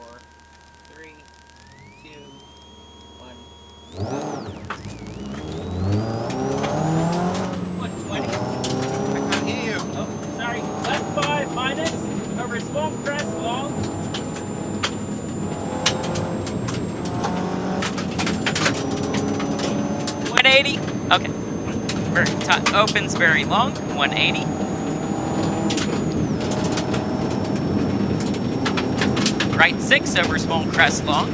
4, 3, 2, 1. 120. I can't hear you. Oh, sorry. Left 5 minus. Over small crest long. $180. Okay. Opens very long. 180. Right 6 over small crest long.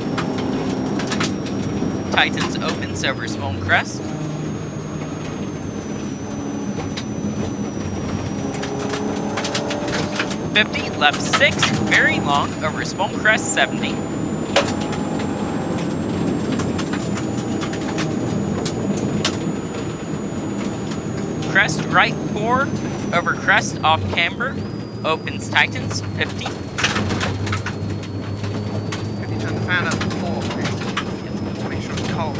Tightens opens over small crest. Left 6, very long, over small crest, 70. Crest right 4, over crest off camber, opens tightens, 50. Can you turn the fan up to 4, please? Make sure it's cold.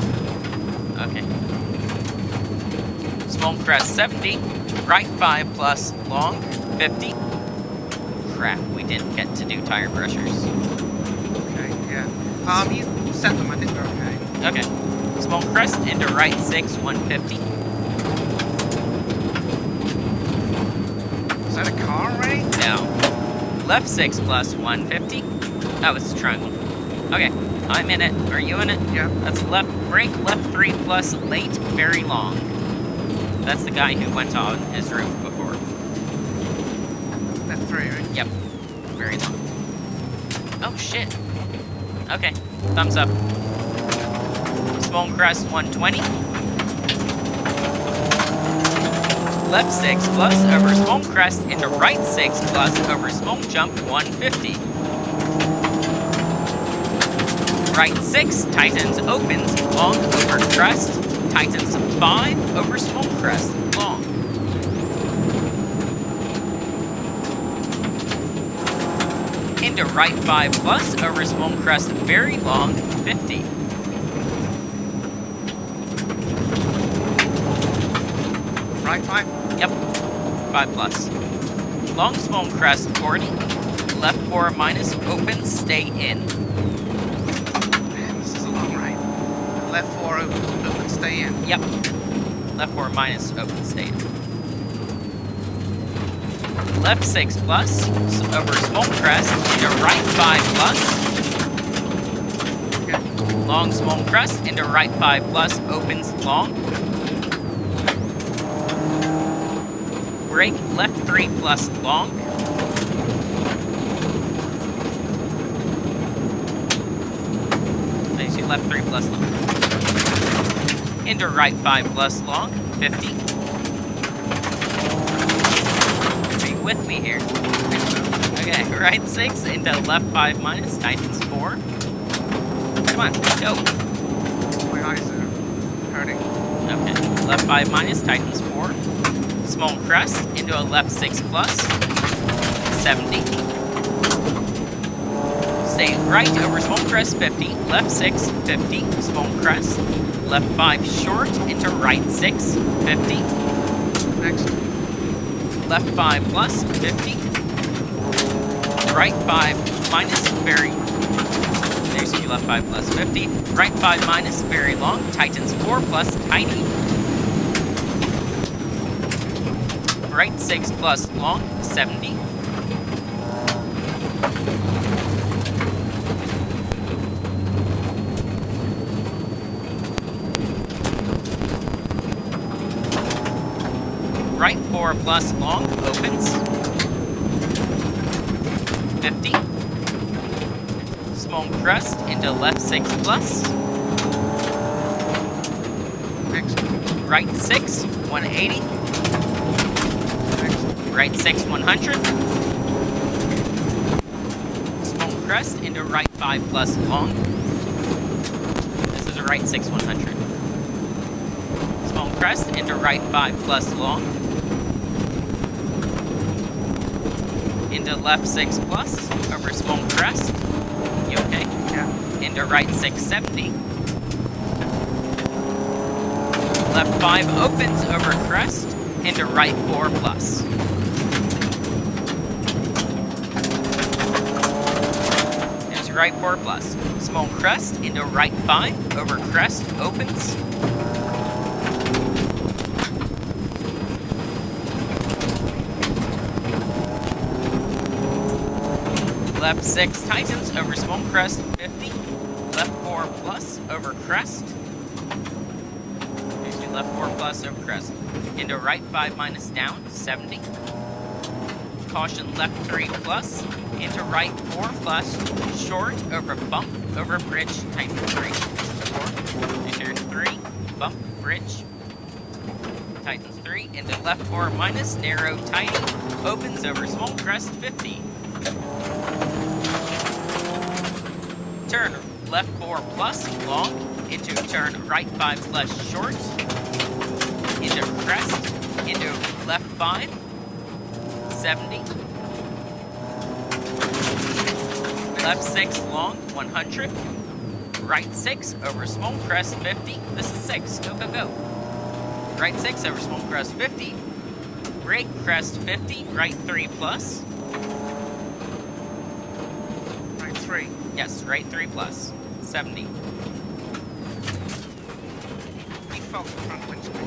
Okay. Small crest, 70. Right 5 plus long, 50. Crap, we didn't get to do tire pressures. Okay, yeah. You set them, I think they're okay. Okay. Small crest into right 6, 150. Is that a car already? No. Left 6 plus 150. Oh, it's a triangle. Okay, I'm in it. Are you in it? Yeah. That's left brake, left 3 plus late, very long. That's the guy who went on his roof before. Left 3, right? Yep. Very long. Oh, shit. Okay. Thumbs up. Small crest, 120. Left 6 plus over small crest into right 6 plus over small jump, 150. Right 6, tightens opens, long over crest. Tightens 5 over small crest, long. Into right 5 plus over small crest, very long, 50. Right 5? Yep, 5 plus. Long small crest, 40. Left 4 minus, open, stay in. Man, this is a long right. Left 4 open, stay in. Yep. Left 4 minus, open, stay in. Left 6 plus, over small crest, into right 5 plus. Okay. Long small crest, into right 5 plus, opens long. Brake, left 3 plus long. Nice, you left 3 plus long. Into right 5 plus long, 50. With me here. Okay, right 6 into left 5 minus, tightens 4. Come on, go. My eyes are hurting. Okay, left 5 minus, tightens 4. Small crest into a left 6 plus, 70. Stay right over small crest, 50. Left 6, 50. Small crest. Left 5 short into right 6, 50. Next. Left 5 plus, 50. Right 5 minus, very... There's your left 5 plus, 50. Right 5 minus, very long. Tightens 4 plus, tiny. Right 6 plus, long, 70. Right 4 plus long, opens. 50. Small crest into left 6 plus. Next. Right 6, 180. Next. Right 6, 100. Small crest into right 5 plus long. This is a right 6, 100. Small crest into right 5 plus long. Into left 6 plus, over small crest. You okay? Yeah. Into right 670. Left 5 opens over crest, into right 4 plus. There's right 4 plus. Small crest into right 5, over crest, opens. Left 6 tightens, over small crest, 50. Left 4 plus, over crest. Excuse me, left 4 plus, over crest. Into right 5 minus down, 70. Caution left 3 plus, into right 4 plus, short, over bump, over bridge, tighten 3. 4, these are 3, bump, bridge, tightens 3, into left 4 minus, narrow, tighty, opens over small crest, 50. Turn left 4 plus, long, into turn right 5 plus, short, into crest, into left 5, 70. Left 6 long, 100. Right 6 over small crest, 50. This is 6. Go, go, go. Right 6 over small crest, 50. Break crest, 50. Right 3 plus. Right 3. Yes, right 3 plus. 70. Default front windscreen.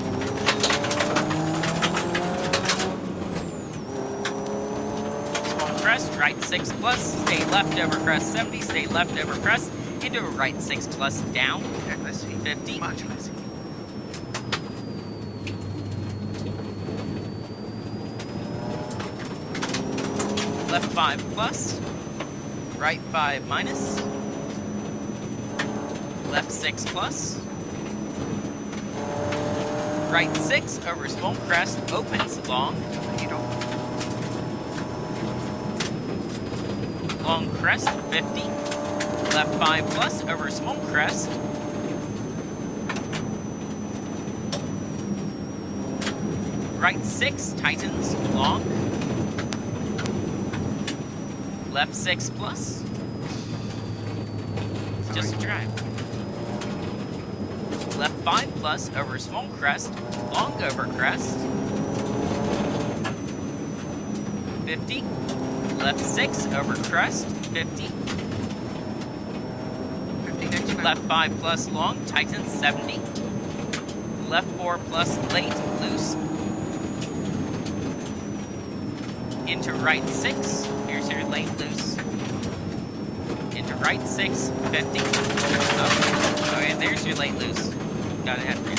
Crest, right 6 plus, stay left over crest 70, stay left over crest, into right 6 plus down, Yeah, let's see. 50. Much less. Left 5 plus, right 5 minus, left 6 plus, right 6 over small crest, opens long, You don't. long crest, 50. Left 5 plus over small crest. Right 6 tightens, long. Left 6 plus. It's just a drive. Left 5 plus over small crest, long over crest. 50. Left 6 over crest, 50. 50 next lap. Left 5 plus long, tightens, 70. Left 4 plus late, loose. Into right 6, here's your late loose. Into right 6, 50. Oh, and there's your late loose. Got it after you.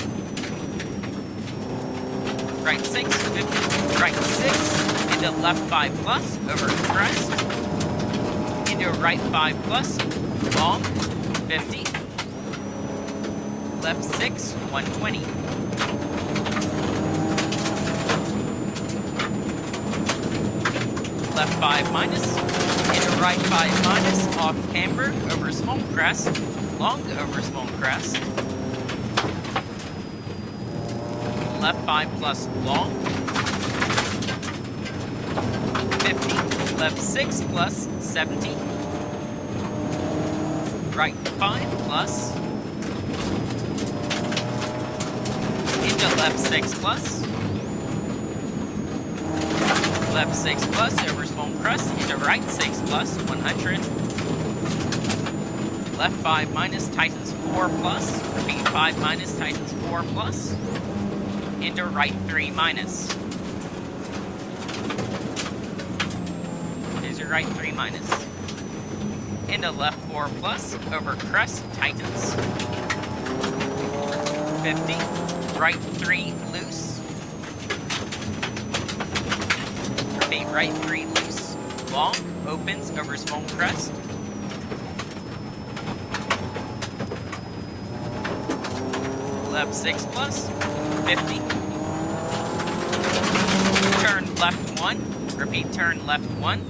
Right 6, 50. Right 6. Into left 5 plus, over crest, into right 5 plus, long, 50, left 6, 120. Left 5 minus, into right 5 minus, off camber, over small crest, long over small crest, left 5 plus long, 50, left 6 plus, 70, right 5 plus, into left 6 plus, left 6 plus, over small crest, into right 6 plus, 100, left 5 minus, tightens 4 plus, repeat 5 minus, tightens 4 plus, into right 3 minus. Right 3 minus. Into left 4 plus, over crest, tightens. 50. Right 3 loose. Repeat, right 3 loose. Long, opens, over small crest. Left 6 plus, 50. Turn left 1. Repeat, turn left 1.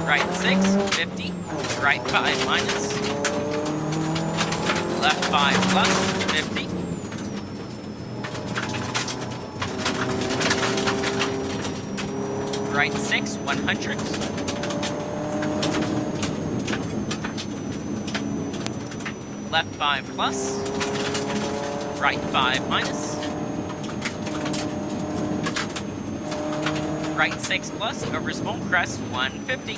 Right 6, 50, right 5 minus, left 5 plus, 50, right 6, 100, left 5 plus, Right 5 minus. Right 6 plus over small crest 150.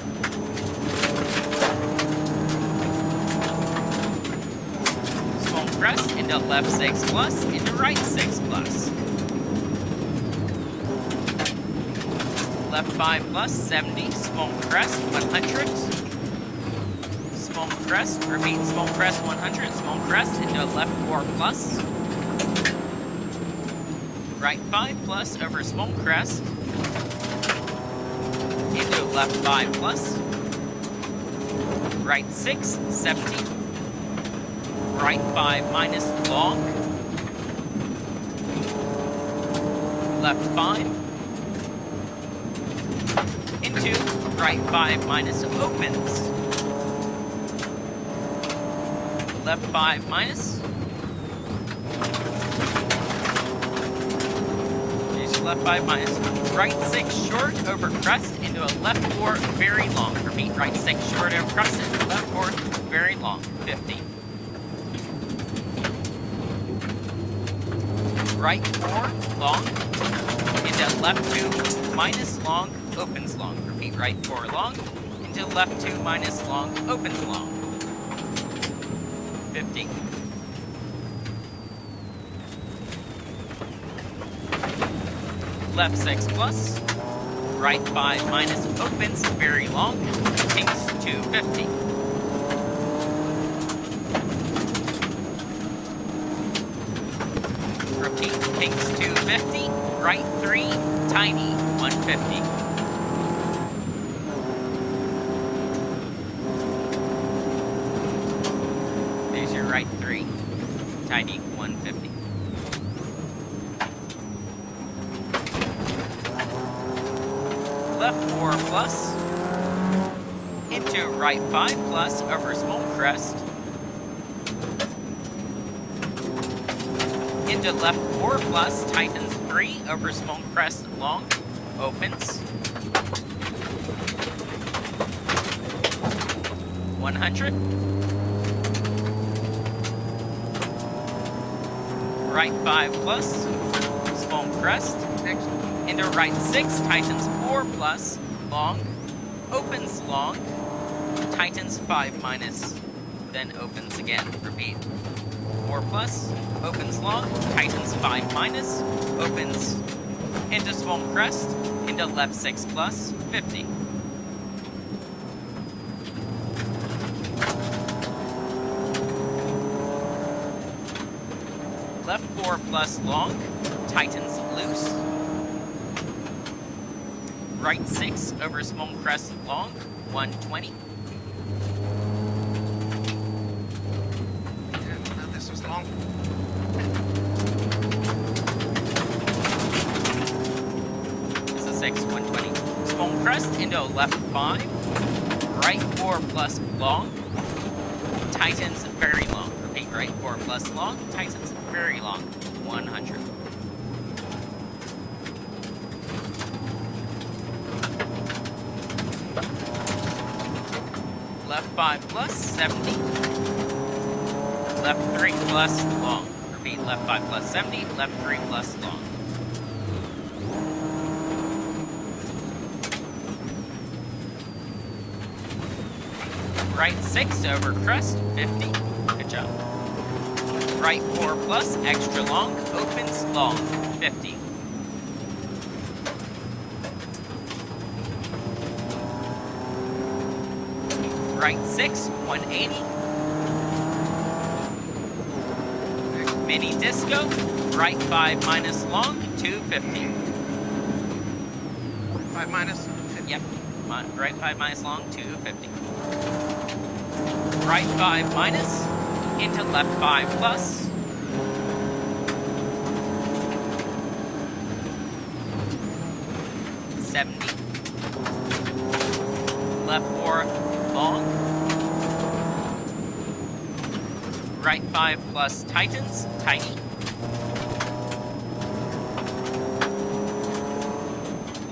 Small crest into left 6 plus into right 6 plus. Left 5 plus 70, small crest 100. Small crest, repeat, small crest 100, small crest into left 4 plus. Right 5 plus over small crest into left 5 plus. Right 6, 70. Right 5 minus long. Left 5. Into right 5 minus opens. Left 5 minus. Here's your left 5 minus. Right 6 short over crest into a left 4 very long. Repeat, right 6 short over crest into left 4 very long. 50. Right 4 long into left 2 minus long, opens long. Repeat, right 4 long into left 2 minus long, opens long. 50. Left 6 plus. Right 5 minus opens very long. Kings 250. Repeat, Kings 250. Right 3, tiny 150. There's your right 3, tiny 150. Left 4 plus, into right 5 plus over small crest, into left 4 plus, tightens 3 over small crest long, opens, 100, right 5 plus, small crest, into right 6, tightens 4 plus, long, opens long, tightens 5 minus, then opens again. Repeat. 4 plus, opens long, tightens 5 minus, opens into small crest, into left 6 plus, 50. Left 4 plus long, tightens loose. Right 6 over small crest long, 120. Yeah, no, this was long. This is 6, 120. Small crest into left 5. Right 4 plus long. Tightens very long. Repeat, right 4 plus long. Tightens very long. 100. Left 5 plus 70. Left 3 plus long. Repeat, left 5 plus 70. Left 3 plus long. Right 6 over crest, 50. Good job. Right 4 plus, extra long, opens long, 50. Right 6, 180. Mini disco, right 5 minus long, 250. 5 minus? 50. Yep, right 5 minus long, 250. Right 5 minus, into left 5 plus. Left 4 long. Right 5 plus tightens, tiny.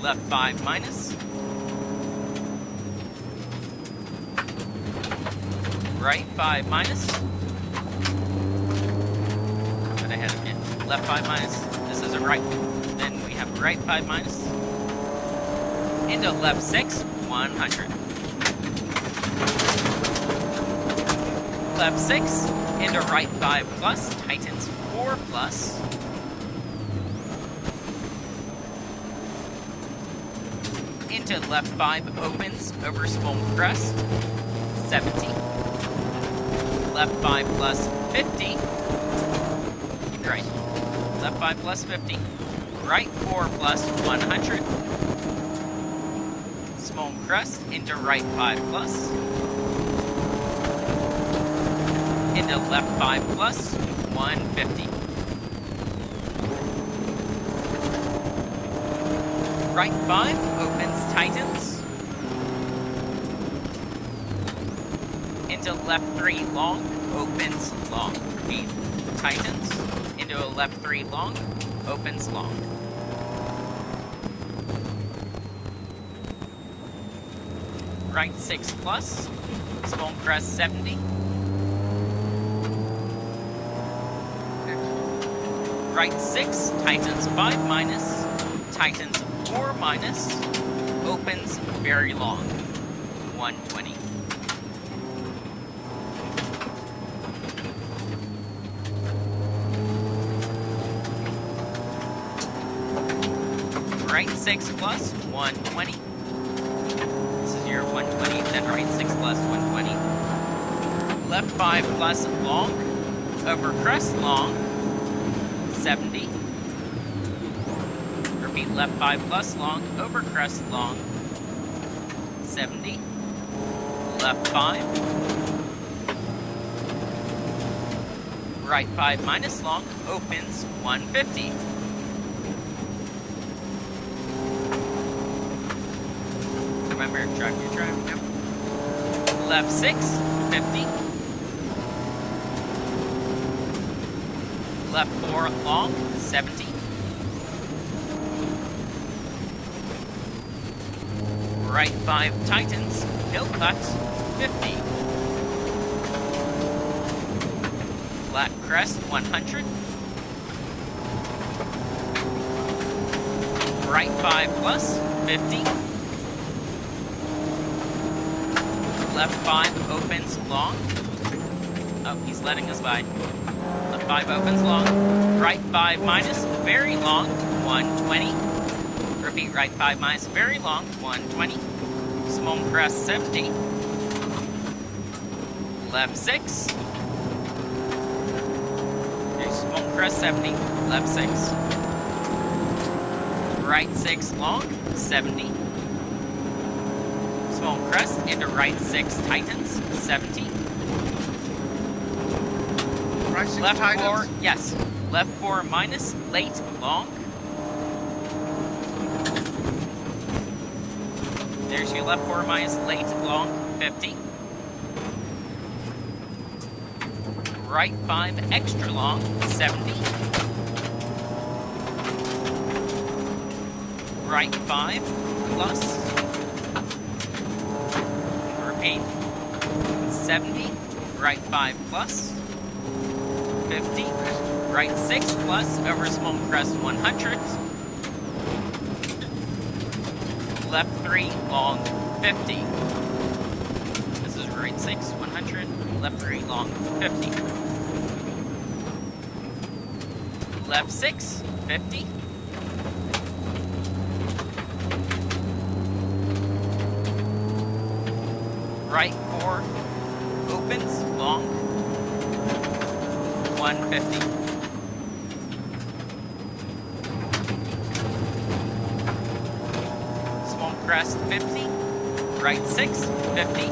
Left 5 minus. Right 5 minus. Good ahead of you. Left 5 minus, this is a right. Then we have right 5 minus. Into left 6, 100. Left 6, into right 5 plus, tightens 4 plus. Into left 5 opens over small crest, 70. Left 5 plus 50. Right. Left 5 plus 50. Right 4 plus 100. Small crest into right 5 plus. Into left 5 plus 150. Right 5 opens, tightens. Into left 3 long, opens long. Repeat, tightens. Into a left 3 long, opens long. Right 6 plus, small crest 70. Right 6, tightens 5 minus, tightens 4 minus, opens very long, 120. Right 6 plus 120. This is your 120, then right 6 plus 120. Left 5 plus long, over crest long, 70. Repeat, left 5 plus long, over crest long, 70. Left 5. Right 5 minus long, opens 150. Remember, drive your drive. Yep. Left 6, 50. Left 4 long, 70. Right 5 tightens, hill cut, 50. Flat crest, 100. Right 5 plus, 50. Left 5 opens long. Oh, he's letting us by. Left 5 opens long. Right 5 minus, very long, 120. Repeat, right 5 minus, very long, 120. Small crest, 70. Left 6. There's small crest, 70. Left 6. Right 6 long, 70. Small crest into right 6 tightens, 70. Right 6 Left tightens? 4, yes. Left 4 minus, late long. There's your left 4 minus, late long, 50. Right 5 extra long, 70. Right 5 plus. Repeat, 70, right 5 plus, 50, right 6 plus, over small crest 100, left 3 long 50, this is right 6 100, left 3 long 50, left 6 50, right 4 opens long, 150. Small crest 50, right 6 50.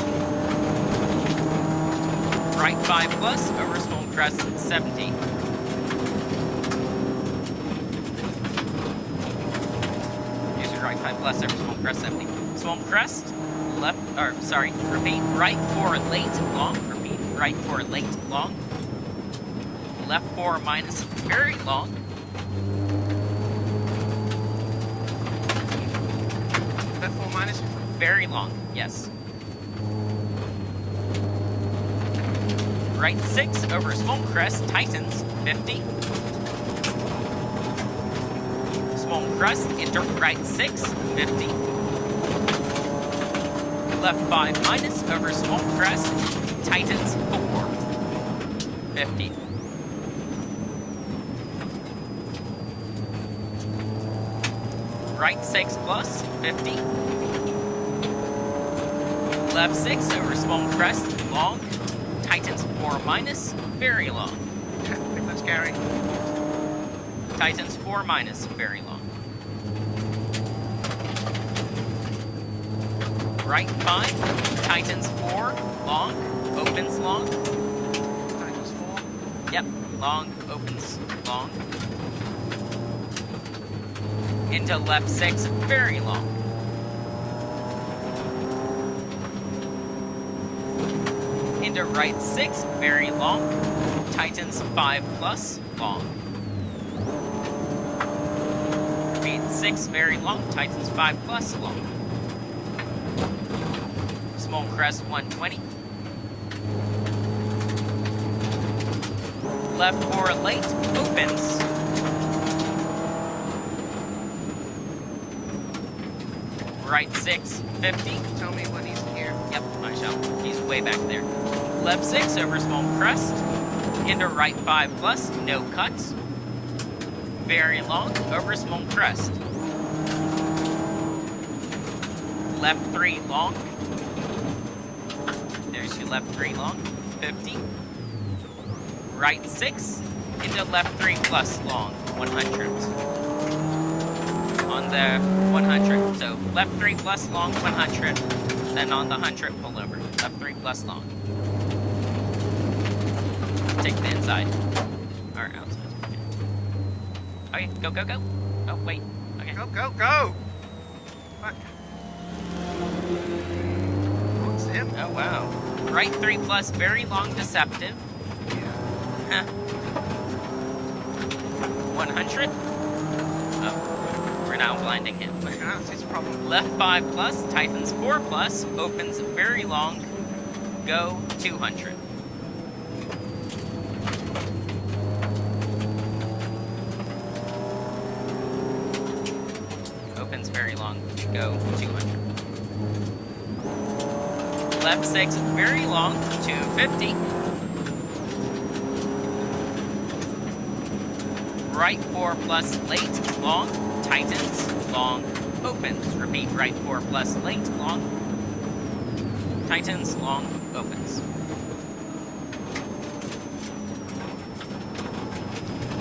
Right 5 plus over small crest 70. Use your right 5 plus over small crest 70. Small crest. Left, or sorry, repeat, right 4 late long, repeat, right 4 late long, left 4 minus very long, Left 4 minus? very long, yes. Right 6 over small crest, tightens, 50. small crest into right 6, 50. Left 5 minus over small crest, tightens 4, 50. Right 6 plus, 50. Left 6 over small crest, long, tightens 4 minus, very long. I think that's Gary. Tightens 4 minus, very long. Right 5, tightens 4, long, opens long. Tightens 4. Yep, long, opens long. Into left 6, very long. Into right 6, very long. Tightens 5 plus, long. Repeat 6, very long. Tightens 5 plus, long. Small crest 120. Left 4 late, opens. Right 6, 50. Tell me when he's here. Yep, I shall. He's way back there. Left 6 over small crest. Into right 5 plus, no cuts. Very long, over small crest. Left 3 long. There's your left 3 long, 50. Right 6, into left 3 plus long, 100. On the 100, so left 3 plus long, 100. Then on the 100, pull over. Left 3 plus long. Take the inside. Or outside. Okay. Okay, go, go, go. Oh, wait. Okay. Go, go, go! Fuck. What's him? Oh, wow. Right 3 plus, very long, deceptive. Yeah. 100. Oh, we're now blinding him. That's his problem. Left 5 plus, tightens 4 plus, opens very long, go 200. Opens very long, go 200. Left 6, very long, 250. Right 4 plus, late, long, tightens, long, opens. Repeat, right 4 plus, late, long, tightens, long, opens.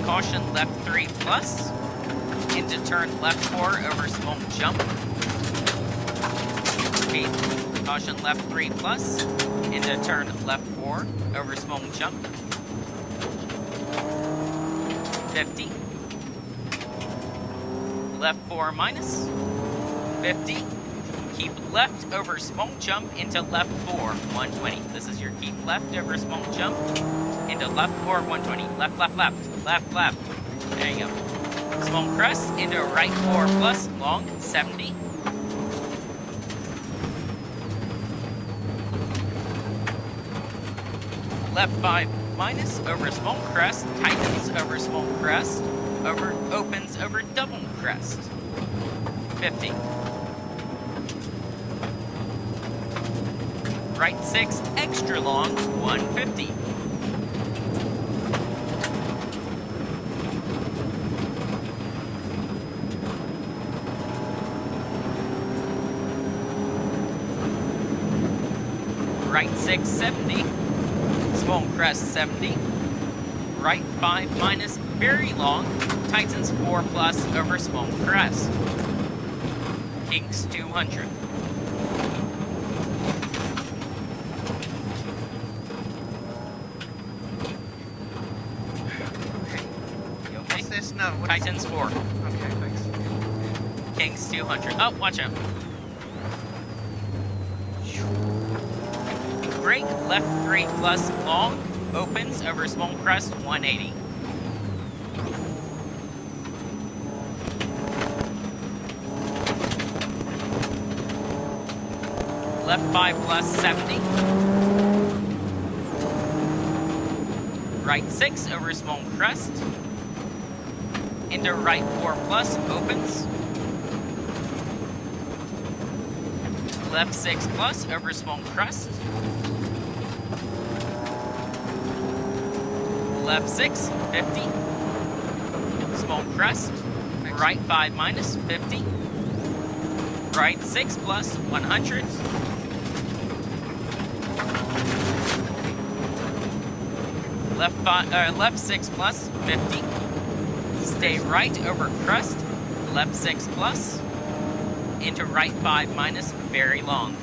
Caution, left 3 plus, into turn left 4 over small jump. Repeat, caution, left 3 plus, into turn left 4 over small jump. 50. Left 4 minus, 50. Keep left over small jump into left 4, 120. This is your keep left over small jump into left 4, 120. Left, left, left, left, left. There you go. Small crest into right 4 plus, long, 70. Left 5 minus over small crest, tightens over small crest, over opens over double crest. 50. Right 6 extra long, 150. Right 6, 70. Small crest 70. Right 5 minus, very long, tightens 4 plus over small crest. Kinks 200. You okay? What's this? No. What Tightens 4. Okay, thanks. Kinks 200. Oh, watch out. Brake, left 3 plus long, opens over small crest, 180. Left 5 plus 70. Right 6 over small crest. into right 4 plus, opens. Left 6 plus, over small crest. Left 6, 50. Small crest. Right 5 minus, 50. Right 6 plus, 100. Left 6 plus, 50. Stay right over crest. Left 6 plus. Into right 5 minus, very long.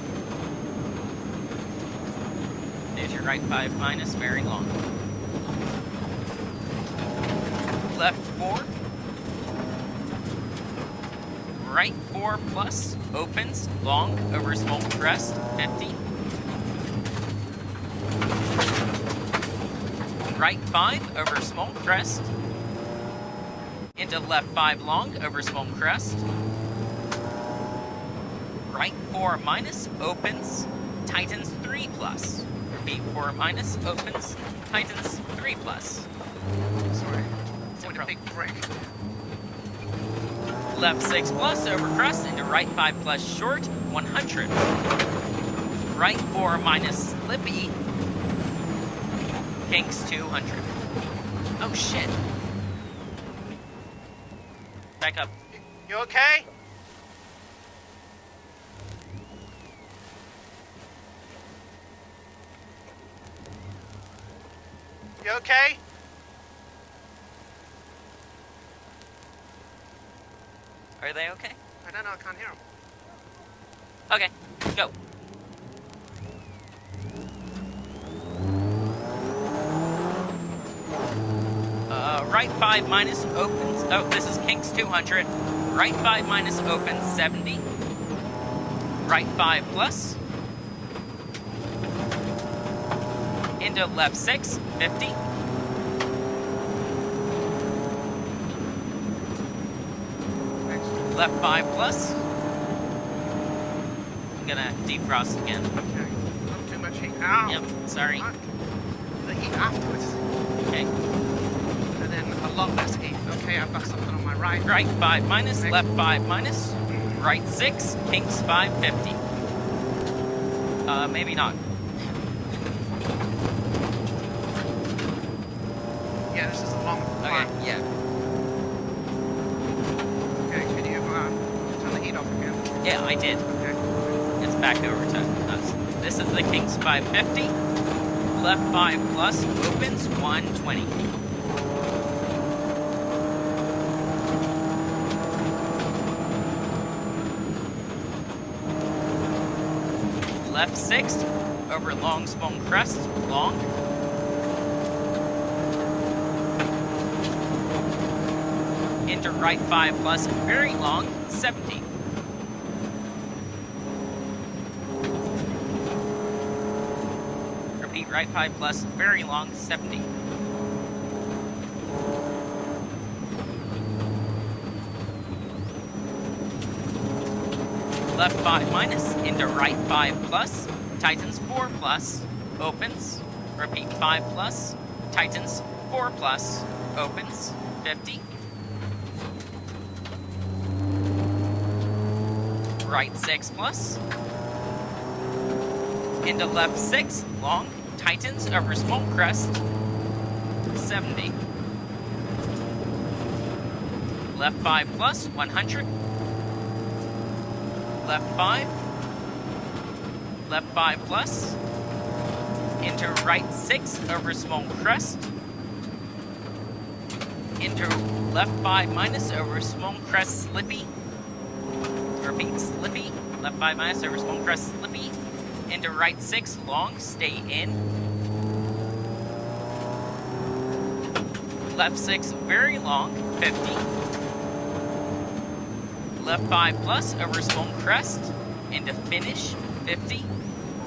There's your right 5 minus, very long. Left 4. Right 4 plus, opens, long, over small crest, 50. Right 5 over small crest. Into left 5 long, over small crest. Right 4 minus, opens, tightens 3 plus. Repeat, 4 minus, opens, tightens 3 plus. Sorry. What a big brick. Left 6 plus, over crest, into right 5 plus short, 100. Right 4 minus, slippy, kinks 200. Oh shit. Back up. You okay? You okay? Are they okay? I don't know, I can't hear them. Okay, go. Right 5 minus opens. Oh, this is kinks 200. Right 5 minus opens 70. Right 5 plus. Into left 6, 50. Left 5 plus. I'm gonna defrost again. Okay. Not too much heat. Ow! Yep, sorry. Fuck. The heat afterwards. Okay. And then a lot less heat. Okay, I've got something on my right. Right 5 minus, Next. left 5 minus. Right 6, kinks 550. Maybe not. Yeah, this is a long Okay, climb. yeah. Okay, can you turn the heat off again? Yeah, I did. Okay. It's back over to us. This is the Kings 550. Left 5 plus opens 120. Left 6 over long small crest, long. Into right 5 plus very long, 70. Repeat, right 5 plus very long, 70. Left 5 minus, into right 5 plus, tightens 4 plus, opens, repeat 5 plus, tightens 4 plus, opens, 50. Right 6 plus, into left 6, long, tightens over small crest, 70. Left 5 plus, 100. Left 5. Left 5 plus. Into right 6 over small crest. Into left 5 minus over small crest slippy. Repeat, slippy. Left 5 minus over small crest slippy. Into right 6 long, stay in. Left 6 very long, 50. Left 5 plus over small crest, into finish, 50.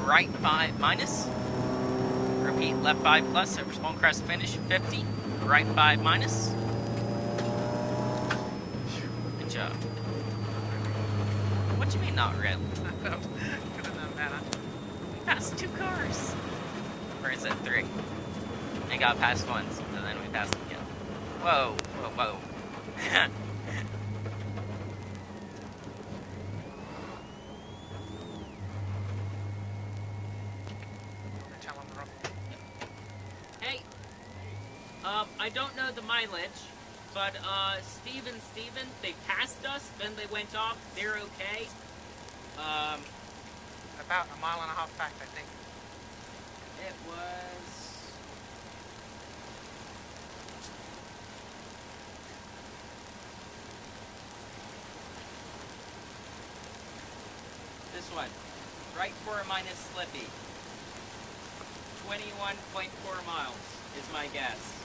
Right 5 minus. Repeat, left 5 plus over small crest, finish, 50. Right 5 minus. Good job. What do you mean not really? Could have done better. We passed 2 cars. Or is it 3? I got past once, and then we passed again. Whoa, whoa, whoa. Tell on the rough. Hey, I don't know the mileage, but Steven, they passed us, then they went off. They're okay. About a mile and a half back, I think. It was. This one. Right 4 minus Slippy. 21.4 miles is my guess.